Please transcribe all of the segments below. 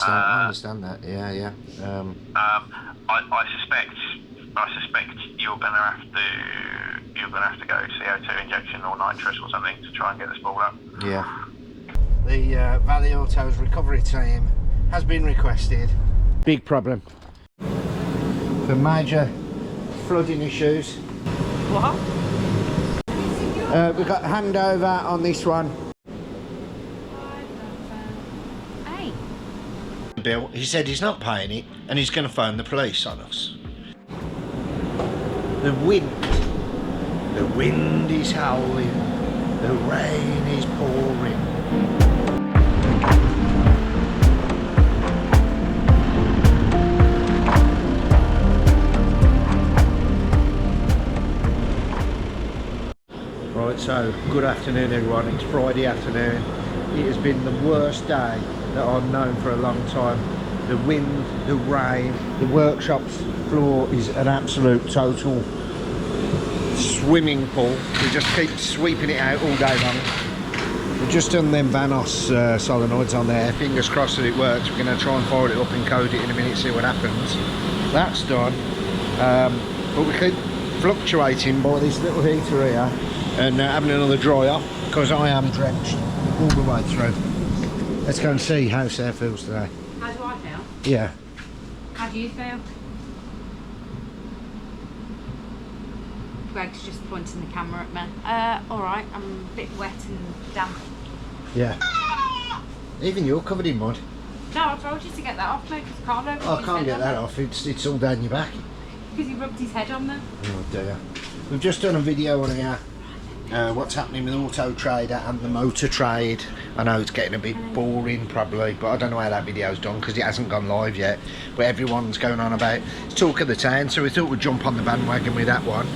I understand that. Yeah, yeah. I suspect you're gonna have to go CO2 injection or nitrous or something to try and get this ball up. Yeah. The Valley Autos recovery team has been requested. Big problem. For major flooding issues. What? We've got handover on this one. Hey. Bill, he said he's not paying it and he's going to phone the police on us. The wind is howling, the rain is pouring. Right, so good afternoon everyone, it's Friday afternoon. It has been the worst day that I've known for a long time. The wind, the rain, the workshop's floor is an absolute total swimming pool. We just keep sweeping it out all day long. We've just done them Vanos solenoids on there. Fingers crossed that it works. We're going to try and fire it up and code it in a minute, see what happens. That's done. But we keep fluctuating by this little heater here and having another dry off because I am drenched all the way through. Let's go and see how Sarah feels today. How do I feel? Yeah. How do you feel? Greg's just pointing the camera at me. Alright, I'm a bit wet and damp. Yeah. Even you're covered in mud. No, I told you to get that off me because Carlo. I can't get that off, it's all down your back. Because he rubbed his head on there. Oh dear. We've just done a video on here. What's happening with Auto Trader and the motor trade. I know it's getting a bit boring probably, but I don't know how that video's done because it hasn't gone live yet. But everyone's going on about it's talk of the town, so we thought we'd jump on the bandwagon with that one.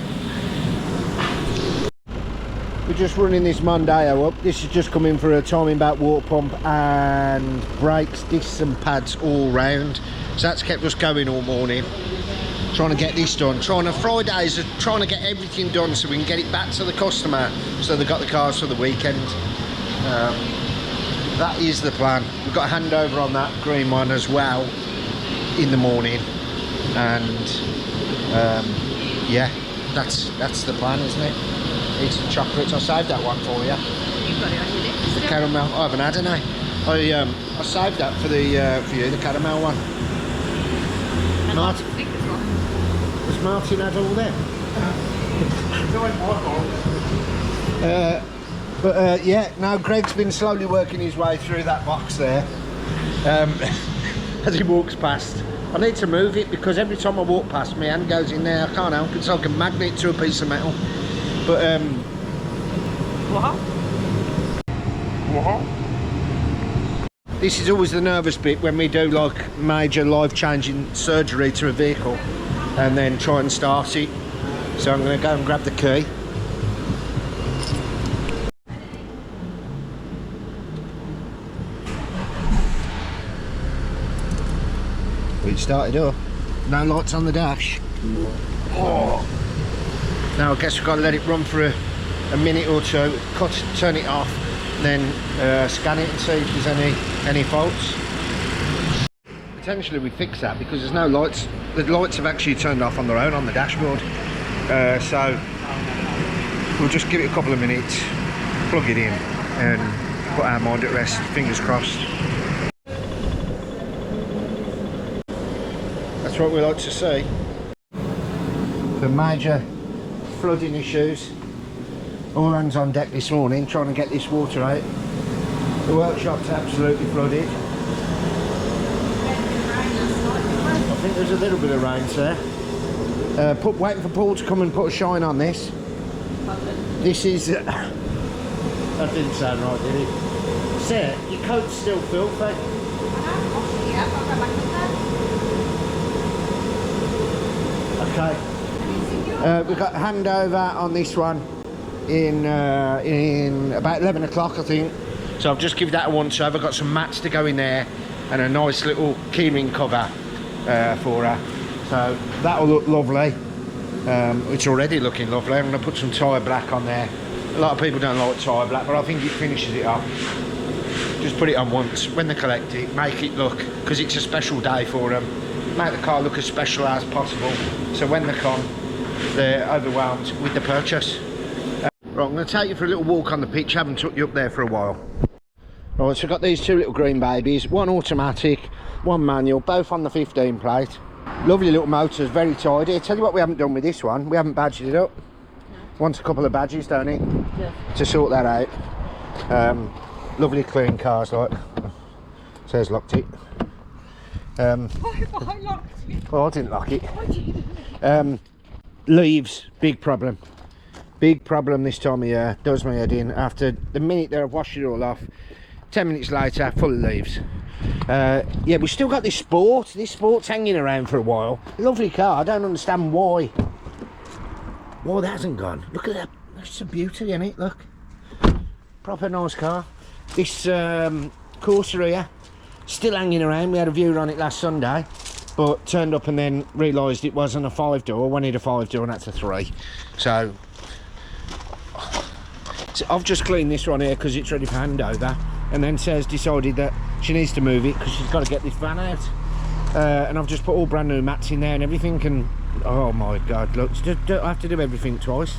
We're just running this Mondeo up. This is just coming for a timing back water pump and brakes, discs and pads all round. So that's kept us going all morning. Trying to get this done. Fridays are trying to get everything done so we can get it back to the customer so they've got the cars for the weekend. That is the plan. We've got a handover on that green one as well in the morning, and yeah, that's the plan, isn't it? Eat some chocolates. I saved that one for you. You've got it on your lips. The caramel. I haven't had any. I saved that for you, the caramel one. Martin, was Martin had all them? Yeah, now Greg's been slowly working his way through that box there. As he walks past. I need to move it because every time I walk past, my hand goes in there. I can't help it. It's like a magnet to a piece of metal. But What? this is always the nervous bit when we do like major life-changing surgery to a vehicle and then try and start it. So I'm going to go and grab the key. We started up. No lights on the dash. Oh. Now I guess we've got to let it run for a minute or two, turn it off, then scan it and see if there's any faults. Potentially we fix that because there's no lights. The lights have actually turned off on their own on the dashboard. So we'll just give it a couple of minutes, plug it in and put our mind at rest, fingers crossed. That's what we like to see. The major flooding issues, all hands on deck this morning trying to get this water out. The workshop's absolutely flooded. I think there's a little bit of rain there. Waiting for Paul to come and put a shine on this. This is that didn't sound right, did it? Sarah, your coat's still filthy. Okay. We've got handover on this one in about 11 o'clock I think. So I've just given that a once over. I've got some mats to go in there and a nice little keyring cover for her. So that'll look lovely. It's already looking lovely. I'm going to put some tyre black on there. A lot of people don't like tyre black, but I think it finishes it off. Just put it on once. When they collect it, make it look because it's a special day for them. Make the car look as special as possible, so when they come, they're overwhelmed with the purchase. Right, I'm going to take you for a little walk on the pitch. I haven't took you up there for a while. Right, so I've got these two little green babies, one automatic, one manual, both on the 15 plate. Lovely little motors, very tidy. Tell you what we haven't done with this one, we haven't badged it up. No. Wants a couple of badges, don't it? Yeah. To sort that out. Lovely clean cars, like. Says locked it. I locked it. Oh, I didn't lock it. Leaves, big problem. Big problem this time of year. Does my head in. After the minute that I've washed it all off, 10 minutes later, full of leaves. Yeah, we've still got this Sport. This Sport's hanging around for a while. Lovely car. I don't understand why. Why that hasn't gone. Look at that. That's a beauty, isn't it? Look. Proper nice car. This Corsa here, still hanging around. We had a viewer on it last Sunday, but turned up and then realised it wasn't a 5-door. Wanted a 5-door and that's a 3. So I've just cleaned this one here because it's ready for handover, and then Sarah's decided that she needs to move it because she's got to get this van out. And I've just put all brand new mats in there and everything, and oh my god, look, I have to do everything twice.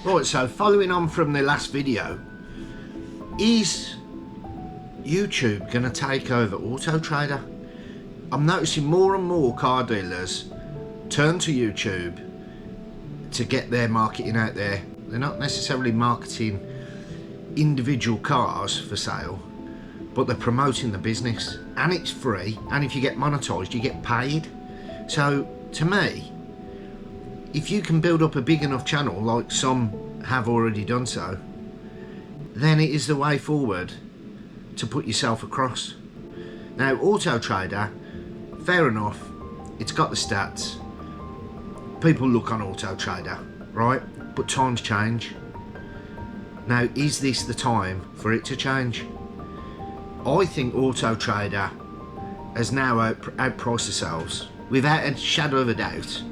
Right, so following on from the last video, is YouTube going to take over Auto Trader? I'm noticing more and more car dealers turn to YouTube to get their marketing out there. They're not necessarily marketing individual cars for sale, but they're promoting the business, and it's free, and if you get monetized you get paid. So to me, if you can build up a big enough channel like some have already done so, then it is the way forward to put yourself across. Now Auto Trader, fair enough, it's got the stats, people look on Auto Trader, right? But times change. Now is this the time for it to change? I think Auto Trader has now outpriced themselves without a shadow of a doubt,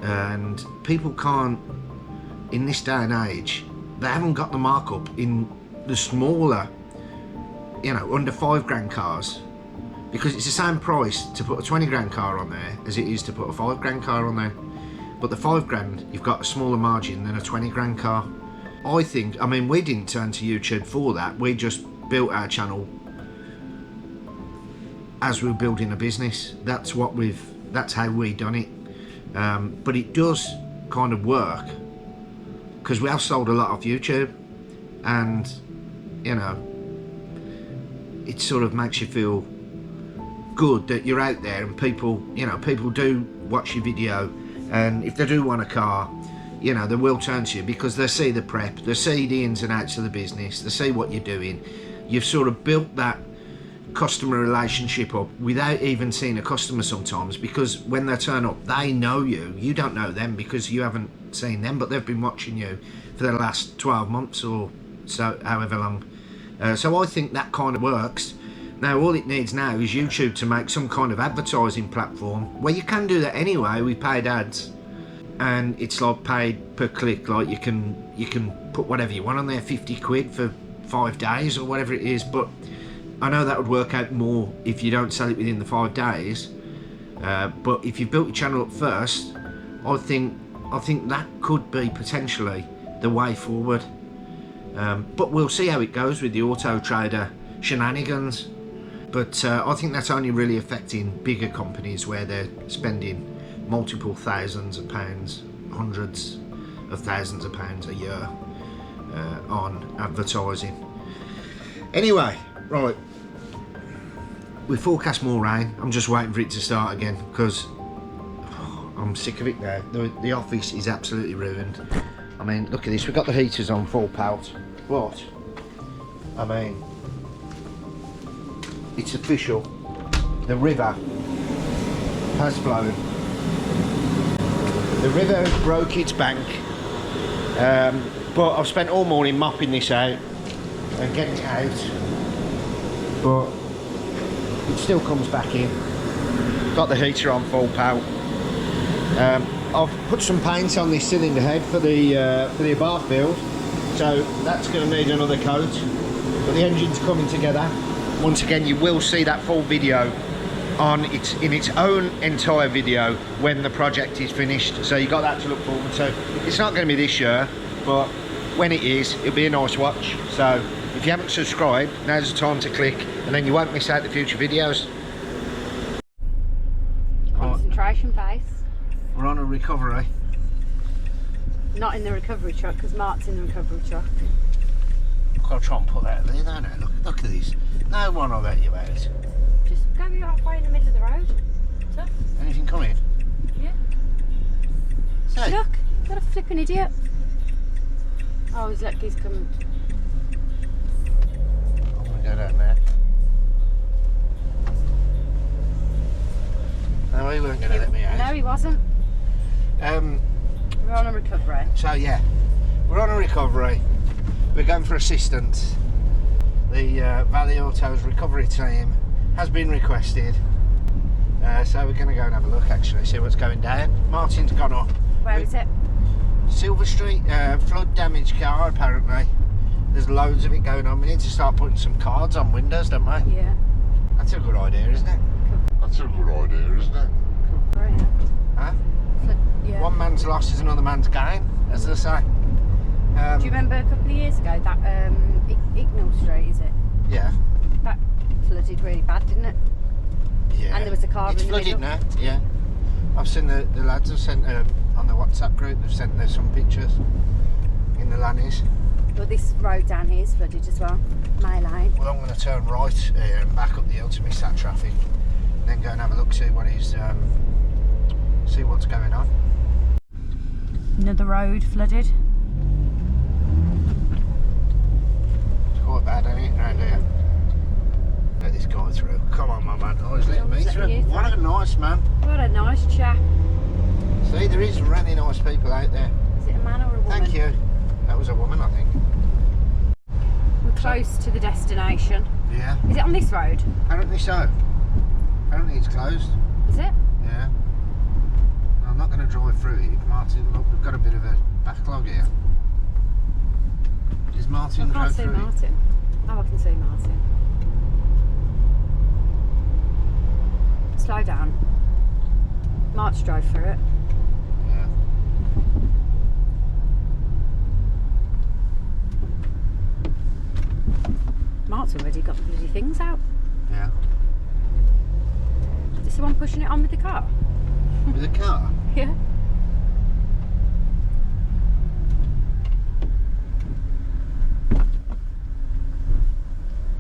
and people can't, in this day and age, they haven't got the markup in the smaller, you know, under £5 cars, because it's the same price to put a 20 grand car on there as it is to put a £5 car on there. But the £5, you've got a smaller margin than a 20 grand car. I think, I mean, we didn't turn to YouTube for that. We just built our channel as we were building a business. That's how we done it. But it does kind of work, because we have sold a lot off YouTube, and you know, it sort of makes you feel good that you're out there and people, you know, people do watch your video, and if they do want a car, you know, they will turn to you because they see the prep, they see the ins and outs of the business, they see what you're doing. You've sort of built that customer relationship up without even seeing a customer sometimes, because when they turn up they know you don't know them because you haven't seen them, but they've been watching you for the last 12 months or so, however long. So I think that kind of works. Now all it needs now is YouTube to make some kind of advertising platform where you can do that anyway with paid ads, and it's like paid per click. Like you can put whatever you want on there, 50 quid for 5 days or whatever it is. But I know that would work out more if you don't sell it within the 5 days. But if you've built your channel up first, I think that could be potentially the way forward. But we'll see how it goes with the Auto Trader shenanigans. But I think that's only really affecting bigger companies where they're spending multiple thousands of pounds, hundreds of thousands of pounds a year on advertising. Anyway, right, we forecast more rain. I'm just waiting for it to start again because I'm sick of it now. The office is absolutely ruined. I mean, look at this, we've got the heaters on full pelt, but I mean, it's official, the river has flown. The river broke its bank, but I've spent all morning mopping this out and getting it out, but it still comes back in. Got the heater on full pelt. I've put some paint on this cylinder head for the abarth build, so that's going to need another coat, but the engine's coming together. once again, you will see that full video in its own entire video when the project is finished. So you got that to look forward to. It's not going to be this year, but when it is, it'll be a nice watch. So if you haven't subscribed, now's the time to click, and then you won't miss out the future videos. Concentration phase. We're on a recovery. Not in the recovery truck, because Mark's in the recovery truck. I've got to try and put that there, don't I? Look at these. No one will let you out. Just go halfway in the middle of the road. So, Anything coming? yeah. Say. Look, what a flipping idiot. Oh, he's coming. I'm going to go down there. No, he weren't going to let me out. No, he wasn't. We're on a recovery. So yeah, we're on a recovery. We're going for assistance. The Valley Autos recovery team has been requested. So we're going to go and have a look, actually, see what's going down. Martin's gone up. Where is it? Silver Street, flood damaged car apparently. There's loads of it going on. We need to start putting some cards on windows, don't we? Yeah. That's a good idea, isn't it? That's a good idea, isn't it? Right. Huh? Yeah. One man's loss is another man's gain, as they say. Do you remember a couple of years ago that Ignall Street, is it? Yeah. That flooded really bad, didn't it? Yeah. And there was a car it's in the flooded middle. now, yeah. I've seen the lads have sent on the WhatsApp group, they've sent there some pictures in the Lannies. Well, this road down here is flooded as well. My Lane. Well, I'm going to turn right here and back up the hill to miss that traffic, and then go and have a look, see what he's, see what's going on. Another road flooded. It's quite bad, ain't it, round here? Let this guy through. Come on, my man. Oh, he's letting me through. What a nice man. What a nice chap. See, there is really nice people out there. Is it a man or a woman? Thank you. That was a woman, I think. We're close to the destination. Yeah. Is it on this road? Apparently so. Apparently it's closed. Is it? Yeah. Well, I'm not going to drive through it. Martin, look, we've got a bit of a backlog here. Is Martin I can't drove see through Martin. Oh, I can see Martin. Slow down. March drove through it. it? Yeah. Mark's already got the bloody things out. Yeah. Is this the one pushing it on with the car? With a car? Yeah.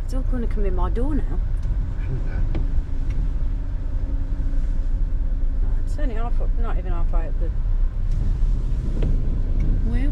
It's all going to come in my door now. Shouldn't it? It's only half up, not even halfway up the wheel.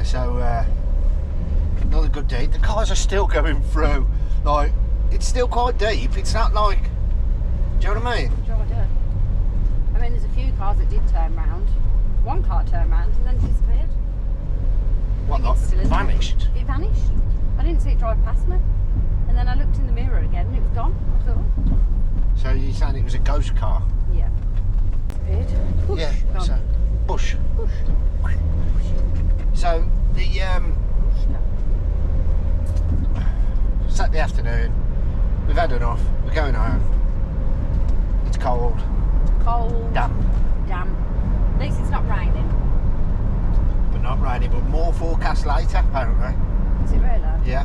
So, another good deed. The cars are still going through. Like, it's still quite deep. It's not like, do you know what I mean? Sure I do. I mean, there's a few cars that did turn round. One car turned round and then disappeared. What, I think it's still in there. vanished? It vanished. I didn't see it drive past me. And then I looked in the mirror again and it was gone. I thought, oh. So you're saying it was a ghost car? Yeah. Disappeared. Push. Yeah, Gone. so, bush. Push. So, the, Push. Saturday afternoon, we've had enough, we're going home. It's cold, Cold. damp, Damp. At least it's not raining. but not rainy, but more forecast later, apparently. Is it really? Yeah,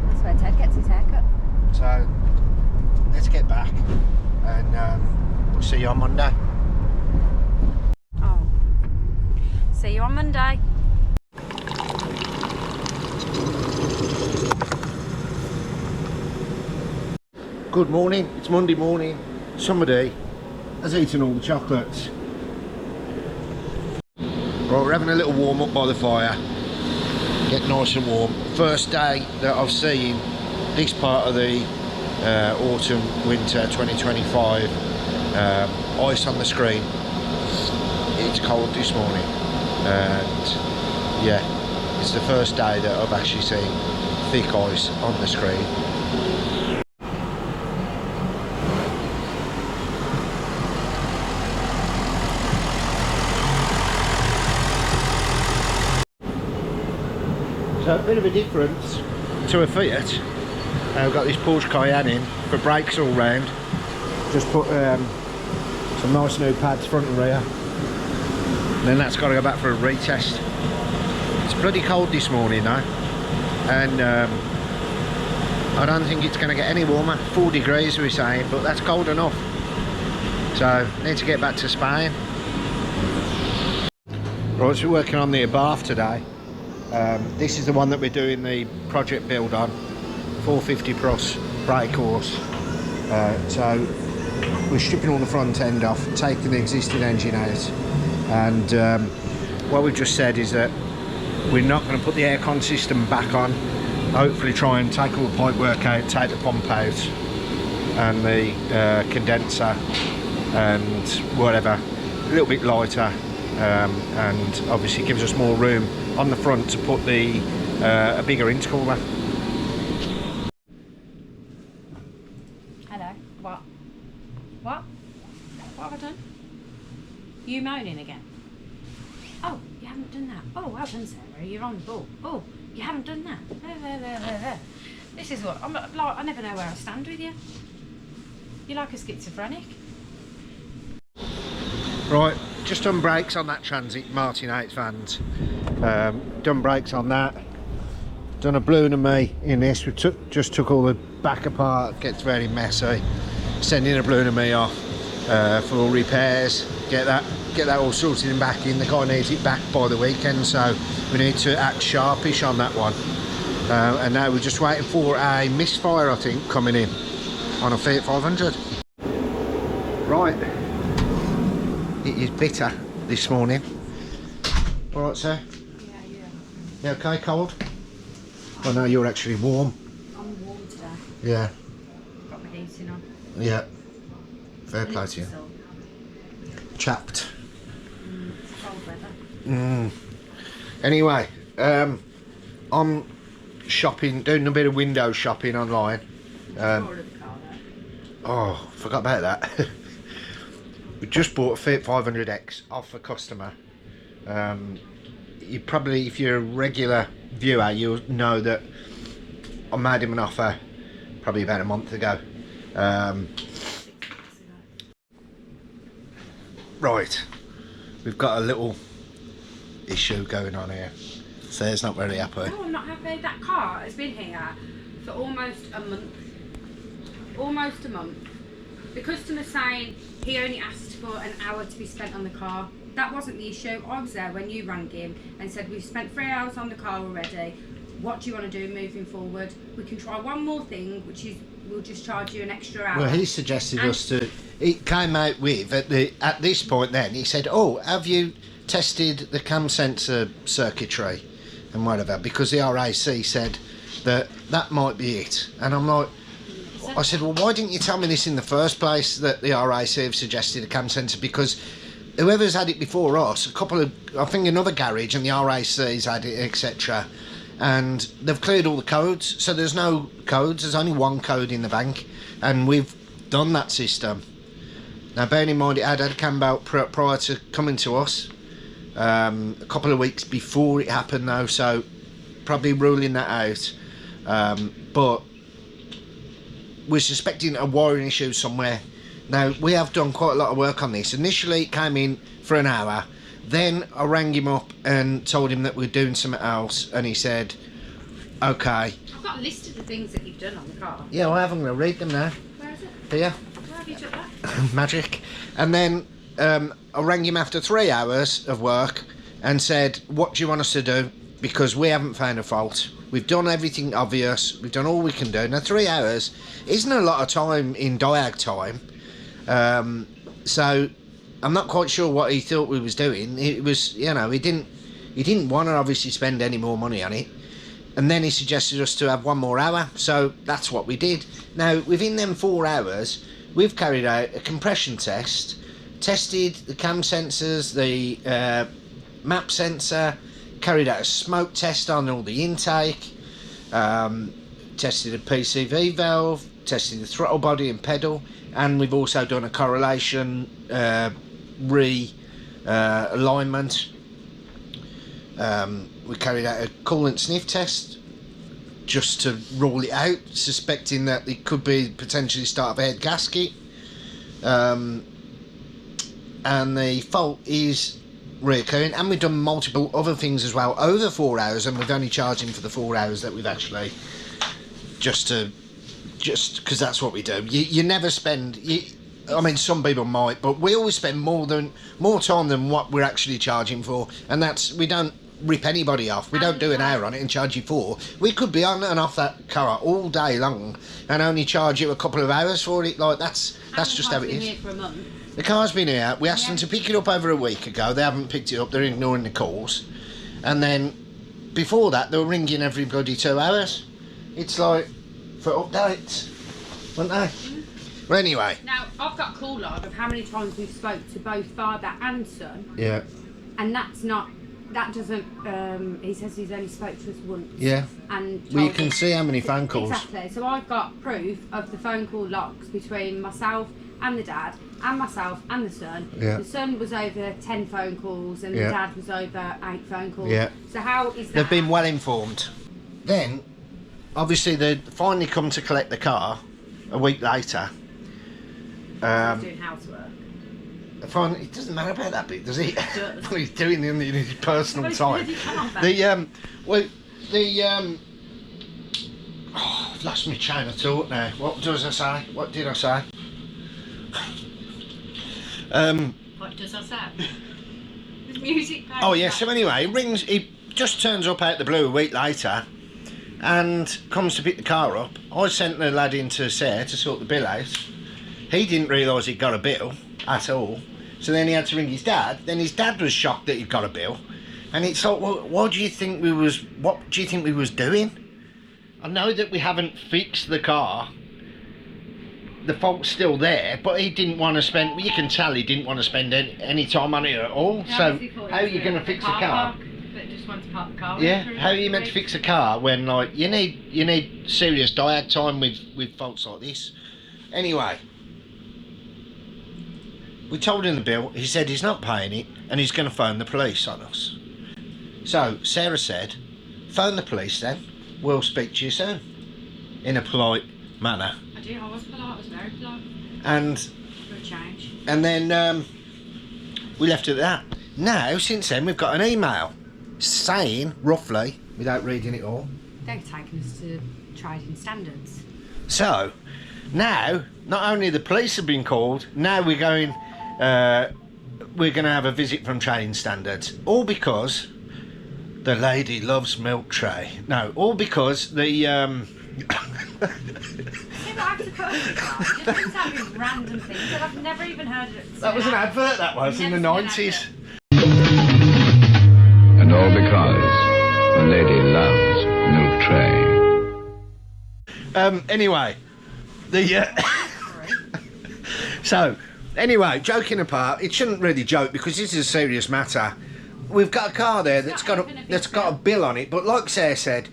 That's where Ted gets his haircut. so, let's get back, and we'll see you on Monday. Oh. See you on Monday. Good morning, it's Monday morning. Somebody has eaten all the chocolates Right, we're having a little warm up by the fire. Get nice and warm. First day that I've seen this part of the autumn winter 2025 ice on the screen. It's cold this morning, and yeah, it's the first day that I've actually seen thick ice on the screen. So a bit of a difference to a Fiat. I've got this Porsche Cayenne in for brakes all round. Just put some nice new pads front and rear. And then that's got to go back for a retest. It's bloody cold this morning though. And I don't think it's going to get any warmer. 4 degrees we're saying, but that's cold enough. So need to get back to Spain. Right, so we're working on the Abarth today. This is the one that we're doing the project build on, 450 plus brake horse. So we're stripping all the front end off, taking the existing engine out, and what we've just said is that we're not going to put the aircon system back on. Hopefully try and take all the pipe work out, take the pump out and the condenser and whatever, a little bit lighter, and obviously gives us more room on the front to put the a bigger intercooler. Hello. What? What? What have I done? You moaning again? Oh, you haven't done that. Oh, well done, Sarah. You're on the ball. Oh, you haven't done that. There. This is what I'm like. I never know where I stand with you. You're like a schizophrenic. Right, just done brakes on that Transit Martin 8 vans. Done brakes on that. Done a balloon of me in this. We just took all the back apart. Gets very messy. Sending a balloon of me off for repairs. Get that all sorted and back in. The guy needs it back by the weekend, so we need to act sharpish on that one. And now we're just waiting for a misfire, I think, coming in on a Fiat 500. Right. It is bitter this morning. All right, sir? Yeah. You okay, cold? Oh no, you're actually warm. I'm warm today. Yeah. Got my heating on. Yeah. Fair play to you. Still. Chapped. It's cold weather. Anyway, I'm shopping, doing a bit of window shopping online. Oh, forgot about that. We just bought a Fiat 500X off a customer. You probably, if you're a regular viewer, you'll know that I made him an offer probably about a month ago. Right, we've got a little issue going on here. Sarah's not very happy. No, I'm not happy. That car has been here for almost a month. Almost a month. The customer's saying he only asked for an hour to be spent on the car. That wasn't the issue. I was there when you rang him and said we've spent 3 hours on the car already. What do you want to do moving forward? We can try one more thing, which is we'll just charge you an extra hour. Well, he suggested us to. He came out with at this point. Then he said, "Oh, have you tested the cam sensor circuitry and whatever?" Because the RAC said that might be it. And I'm like, I said, well, why didn't you tell me this in the first place, that the RAC have suggested a cam sensor? Because whoever's had it before us, I think another garage and the RAC's had it, etc. And they've cleared all the codes, so there's no codes. There's only one code in the bank, and we've done that system. Now, bearing in mind, it had a cam belt prior to coming to us, a couple of weeks before it happened, though, so probably ruling that out. But we're suspecting a wiring issue somewhere. Now, we have done quite a lot of work on this. Initially, it came in for an hour. Then I rang him up and told him that we're doing something else, and he said, okay. I've got a list of the things that you've done on the car. Yeah, well, I haven't going to read them now. Where is it? Here. Where have you took that? Magic. And then I rang him after 3 hours of work and said, what do you want us to do? Because we haven't found a fault. We've done everything obvious. We've done all we can do. Now, 3 hours isn't a lot of time in diag time. So I'm not quite sure what he thought we was doing. It was, you know, he didn't want to obviously spend any more money on it. And then he suggested us to have 1 more hour, so that's what we did. Now, within them 4 hours, we've carried out a compression test, tested the cam sensors, the map sensor, carried out a smoke test on all the intake, tested a PCV valve, tested the throttle body and pedal, and we've also done a correlation alignment. We carried out a coolant sniff test just to rule it out, suspecting that it could be potentially start of a head gasket. And the fault is reoccurring, and we've done multiple other things as well over 4 hours, and we've only charged him for the 4 hours that we've actually just because that's what we do. You never spend. I mean, some people might, but we always spend more time than what we're actually charging for, and that's, we don't rip anybody off. We don't do an hour on it and charge you 4. We could be on and off that car all day long and only charge you a couple of hours for it. Like that's just how it is. Here for a month. The car's been here. We asked them to pick it up over a week ago. They haven't picked it up. They're ignoring the calls. And then before that, they were ringing every bloody 2 hours. It's like for updates, weren't they? Well, anyway. Now, I've got a call log of how many times we've spoke to both father and son. Yeah. And that doesn't, he says he's only spoke to us once. Yeah. And Well, you can see how many phone calls. Exactly. So I've got proof of the phone call logs between myself and the dad, and myself and the son. Yeah. The son was over 10 phone calls, and the Yeah. dad was over 8 phone calls. Yeah. So how is that? They've been well informed. Then, obviously, they finally come to collect the car a week later. He's doing housework. Finally, it doesn't matter about that bit, does it? does. What he's doing in his personal But time. it's really fun, Oh, I've lost my train of thought now. What did I say? What does I say? There's music playing. Oh yeah, so anyway, he just turns up out the blue a week later and comes to pick the car up. I sent the lad into Sarah to sort the bill out. He didn't realise he'd got a bill at all, so then he had to ring his dad. Then his dad was shocked that he'd got a bill, and it's like, well, what do you think we was doing? I know that we haven't fixed the car, the fault's still there, but he didn't want to spend, well, you can tell he didn't want to spend any time on it at all. So how are you going to fix a car? But just want to park the car. Yeah, how are you meant to fix a car when, like, you need serious diag time with faults like this? Anyway, we told him the bill. He said he's not paying it and he's going to phone the police on us. So Sarah said, phone the police then, we'll speak to you soon, in a polite manner. I do, I was polite, I was very polite. And For a change. And then we left it at that. Now, since then, we've got an email saying, roughly, without reading it all. They've taken us to trading standards. So, now, not only the police have been called, now we're going to have a visit from trading standards. All because the lady loves milk tray. No, all because the... I have to put up with that. Just been telling me random things that I've never even heard of. That was an advert, that was, in the 90s. And all because the lady loves milk tray. Anyway, so, anyway, joking apart, it shouldn't really joke because this is a serious matter. We've got a car there that's got a bill on it, but like Sarah said,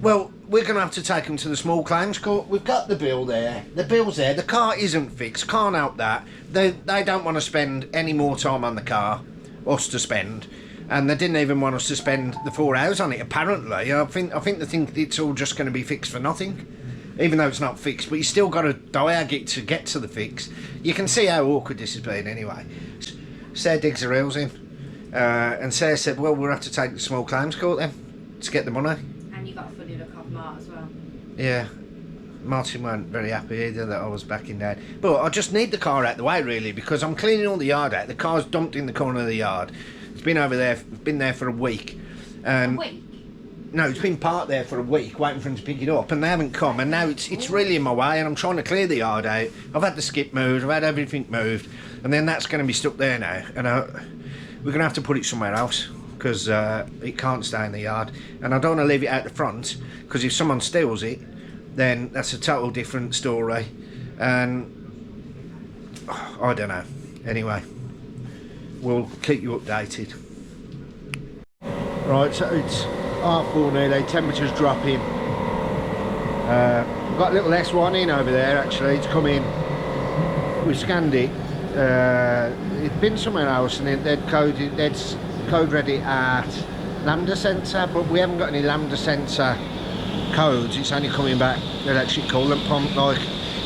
well, we're going to have to take them to the small claims court. We've got the bill there. The bill's there. The car isn't fixed. Can't help that. They don't want to spend any more time on the car, us to spend, and they didn't even want us to spend the 4 hours on it. Apparently, I think they think it's all just going to be fixed for nothing, even though it's not fixed. But you still got to diag it to get to the fix. You can see how awkward this has been. Anyway, Sarah digs her heels in, and Sarah said, "Well, we'll have to take the small claims court then to get the money." And you got a funny look off Mart as well. Yeah, Martin weren't very happy either that I was backing down. But I just need the car out the way, really, because I'm cleaning all the yard out. The car's dumped in the corner of the yard. It's been over there, been there for a week. A week? No, it's been parked there for a week waiting for them to pick it up, and they haven't come, and now it's really in my way, and I'm trying to clear the yard out. I've had the skip moved, I've had everything moved, and then that's going to be stuck there now, and we're going to have to put it somewhere else, because it can't stay in the yard, and I don't want to leave it out the front, because if someone steals it, then that's a total different story, and I don't know. Anyway, we'll keep you updated. Right, so it's 4:30 nearly, temperature's dropping. We've got a little S1 in over there actually, it's come in. We scanned it. It'd been somewhere else and they'd code read it at Lambda sensor, but we haven't got any Lambda sensor codes. It's only coming back electric coolant pump, like,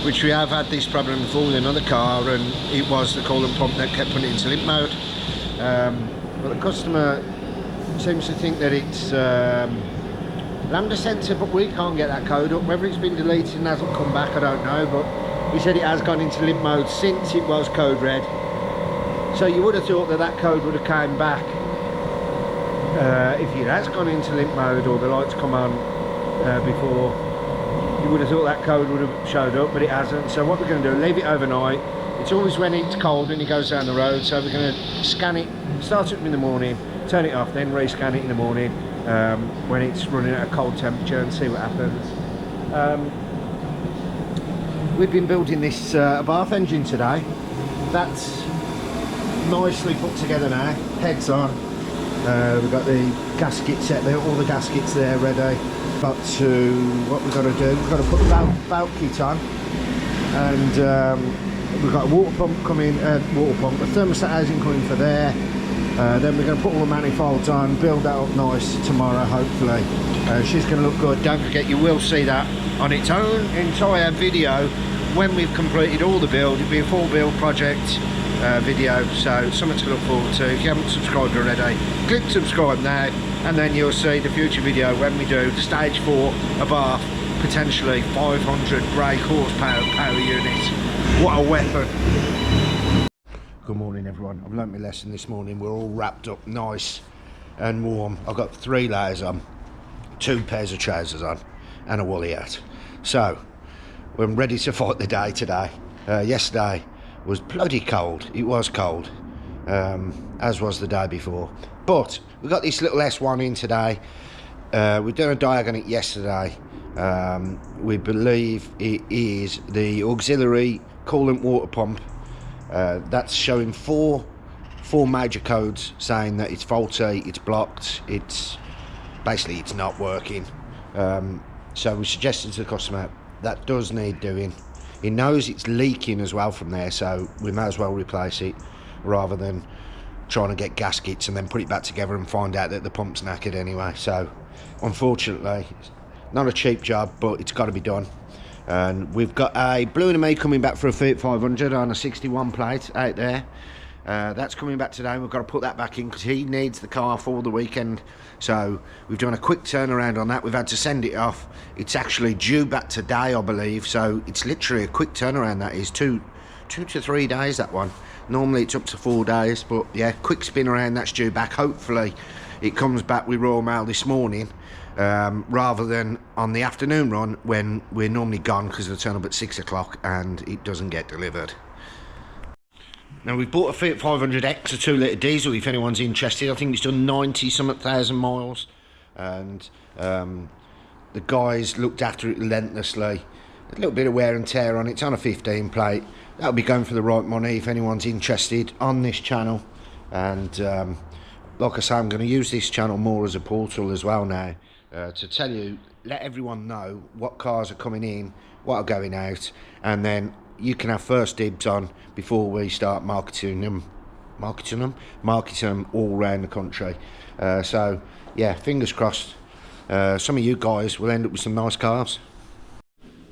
which we have had this problem before with another car, and it was the coolant pump that kept putting it into limp mode. But the customer seems to think that it's Lambda sensor, but we can't get that code up. Whether it's been deleted and hasn't come back, I don't know, but he said it has gone into limp mode since it was code red. So you would have thought that that code would have came back if it has gone into limp mode or the lights come on before. You would have thought that code would have showed up, but it hasn't. So what we're going to do, leave it overnight. It's always when it's cold and it goes down the road, so we're going to scan it, start it up in the morning, turn it off, then rescan it in the morning when it's running at a cold temperature, and see what happens. We've been building this Abarth engine today. That's nicely put together now, heads on. We've got the gasket set there, all the gaskets there ready. Got to, what we've got to do, we've got to put the valve kit on, and we've got a water pump coming, a thermostat housing coming for there. Then we're going to put all the manifolds on, build that up nice tomorrow hopefully. She's going to look good. Don't forget, you will see that on its own entire video when we've completed all the build. It'll be a full build project video, so something to look forward to. If you haven't subscribed already, click subscribe now, and then you'll see the future video when we do the stage 4 Abarth, potentially 500 brake horsepower power unit. What a weapon. Good morning everyone. I've learnt my lesson this morning. We're all wrapped up nice and warm. I've got 3 layers on, 2 pairs of trousers on, and a woolly hat. So we're ready to fight the day today. Yesterday was bloody cold. It was cold, as was the day before. But we got this little S1 in today. We've done a diag on it yesterday. We believe it is the auxiliary coolant water pump. That's showing four major codes saying that it's faulty, it's blocked, it's not working. So we suggested to the customer that does need doing. He knows it's leaking as well from there, so we may as well replace it rather than trying to get gaskets and then put it back together and find out that the pump's knackered anyway. So unfortunately, it's not a cheap job, but it's got to be done. And we've got a Blue and Me coming back for a Fiat 500 on a 61 plate out there. That's coming back today. We've got to put that back in because he needs the car for the weekend. So we've done a quick turnaround on that. We've had to send it off. It's actually due back today, I believe. So it's literally a quick turnaround. That is 2 to 3 days, that one. Normally it's up to 4 days, but yeah, quick spin around. That's due back. Hopefully it comes back with Royal Mail this morning, rather than on the afternoon run when we're normally gone because they turn up at 6 o'clock and it doesn't get delivered. Now we've bought a Fiat 500X, a 2 litre diesel, if anyone's interested. I think it's done 90-something thousand miles, and the guys looked after it relentlessly. A little bit of wear and tear on it. It's on a 15 plate. That'll be going for the right money if anyone's interested on this channel. And like I say, I'm going to use this channel more as a portal as well now, to tell you, let everyone know what cars are coming in, what are going out, and then you can have first dibs on before we start marketing them all around the country. So yeah, fingers crossed, some of you guys will end up with some nice cars.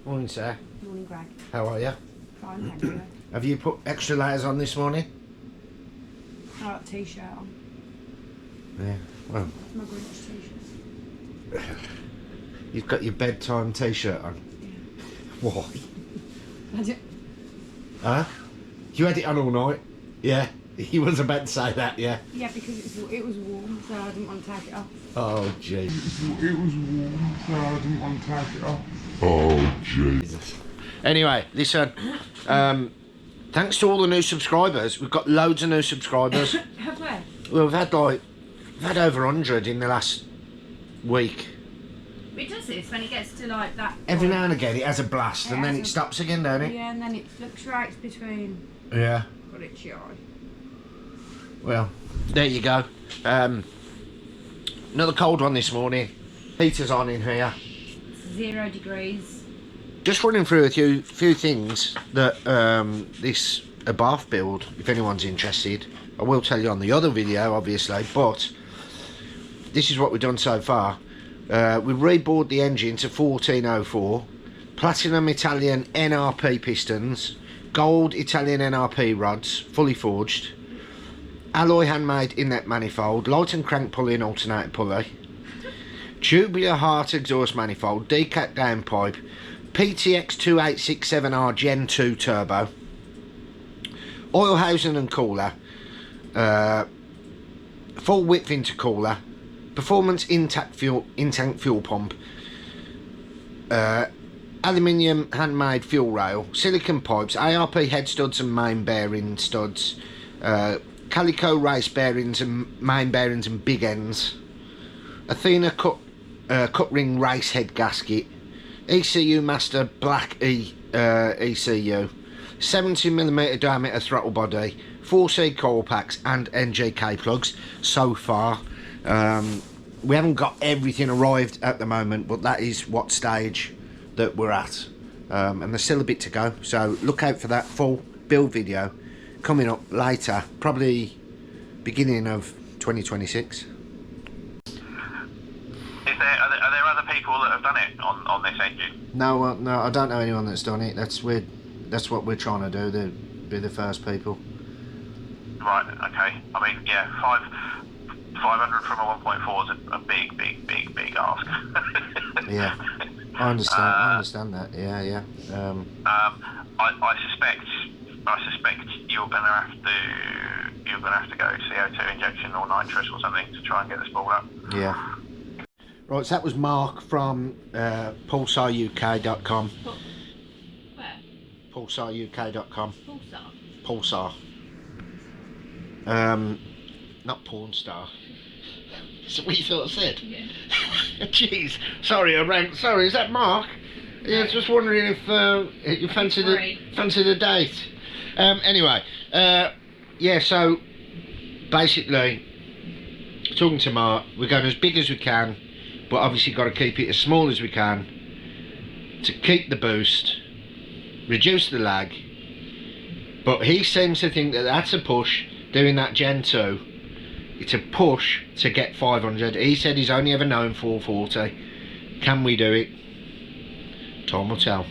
Morning, sir. Morning, Greg. How are you? Fine, thank you. Have you put extra layers on this morning? I got a t-shirt on. Yeah, well, My Grinch t-shirt. you've got your bedtime t-shirt on. Yeah. Why? I did. Huh? You had it on all night? Yeah. He was about to say that, yeah. Yeah, because it was warm, so I didn't want to take it off. Oh, jeez. It was warm, so I didn't want to take it off. Oh, Jesus. Anyway, listen. Thanks to all the new subscribers. We've got loads of new subscribers. Have we? Well, we've had over 100 in the last week. It does this when it gets to like that. Every now and again it has a blast and then it stops again, don't it? Yeah, and then it fluctuates between. Yeah. But it's shy. Well, there you go. Another cold one this morning. Heater's on in here. 0 degrees. Just running through a few things that this a bath build, if anyone's interested. I will tell you on the other video, obviously, but this is what we've done so far. We've rebored the engine to 1404, platinum Italian NRP pistons, gold Italian NRP rods, fully forged, alloy handmade inlet manifold, light and crank pulley and alternator pulley, tubular heart exhaust manifold, decat downpipe, PTX 2867R Gen 2 turbo, oil housing and cooler, full width intercooler, performance in-tank fuel pump, aluminium handmade fuel rail, silicon pipes, ARP head studs and main bearing studs, calico race bearings and main bearings and big ends, Athena cut ring race head gasket, ECU Master Black ECU, 70mm diameter throttle body, 4C coil packs and NGK plugs so far. We haven't got everything arrived at the moment, but that is what stage that we're at, and there's still a bit to go, so look out for that full build video coming up later, probably beginning of 2026. Are there other people that have done it on this engine? No, I don't know anyone that's done it. That's what we're trying to do, be the first people. Right, okay. I mean, yeah, 500 from a 1.4 is a big ask. Yeah, I understand that. Yeah. I suspect you're gonna have to go CO2 injection or nitrous or something to try and get this ball up. Yeah. Right, so that was Mark from pulsaruk.com. Where? Pulsaruk.com. Pulsar. Pulsar. Not porn star. Is that what you thought I said? Yeah. Jeez. Sorry, is that Mark? Yeah, I was just wondering if you fancied a date. Anyway, yeah, so basically, talking to Mark, we're going as big as we can, but obviously got to keep it as small as we can to keep the boost, reduce the lag. But he seems to think that that's a push, doing that Gen 2. It's a push to get 500. He said he's only ever known 440. Can we do it? Time will tell.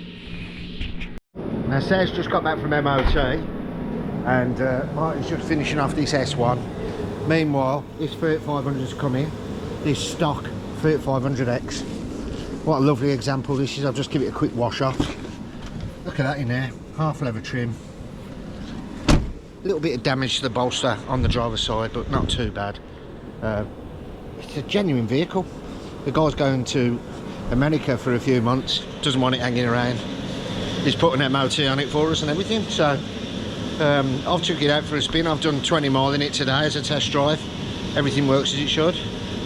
Now Sarah's just got back from MOT and Martin's just finishing off this S1. Meanwhile, this 3500's come in, this stock 3500X. What a lovely example this is. I'll just give it a quick wash off. Look at that in there, half leather trim. A little bit of damage to the bolster on the driver's side, but not too bad. It's a genuine vehicle. The guy's going to America for a few months, doesn't want it hanging around. He's put an MOT on it for us and everything, so I've took it out for a spin. I've done 20 mile in it today as a test drive. Everything works as it should.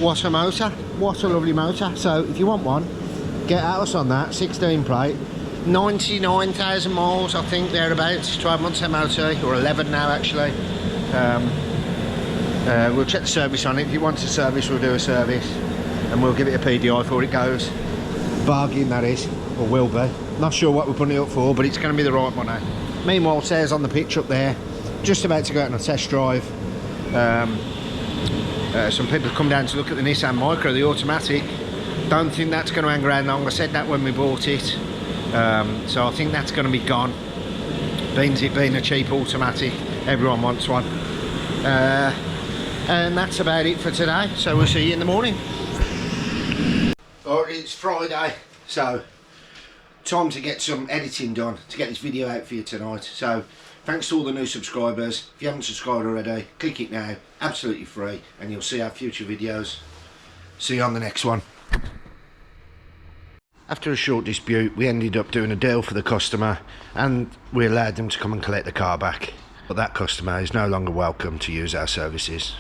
What a motor, what a lovely motor. So if you want one, get at us on that, 16 plate, 99,000 miles I think, thereabouts, 12 months MOT, or 11 now actually. We'll check the service on it. If you want a service, we'll do a service and we'll give it a PDI before it goes. Bargain that is, or will be. Not sure what we're putting it up for, but it's going to be the right money. Meanwhile, Sarah's on the pitch up there, just about to go out on a test drive. Some people have come down to look at the Nissan Micra, the automatic. Don't think that's going to hang around long. I said that when we bought it. So I think that's going to be gone. It being a cheap automatic, everyone wants one. And that's about it for today. So we'll see you in the morning. Alright, it's Friday, so time to get some editing done to get this video out for you tonight. So Thanks to all the new subscribers. If you haven't subscribed already, click it now, absolutely free, and you'll see our future videos. See you on the next one. After a short dispute, we ended up doing a deal for the customer and we allowed them to come and collect the car back. But that customer is no longer welcome to use our services.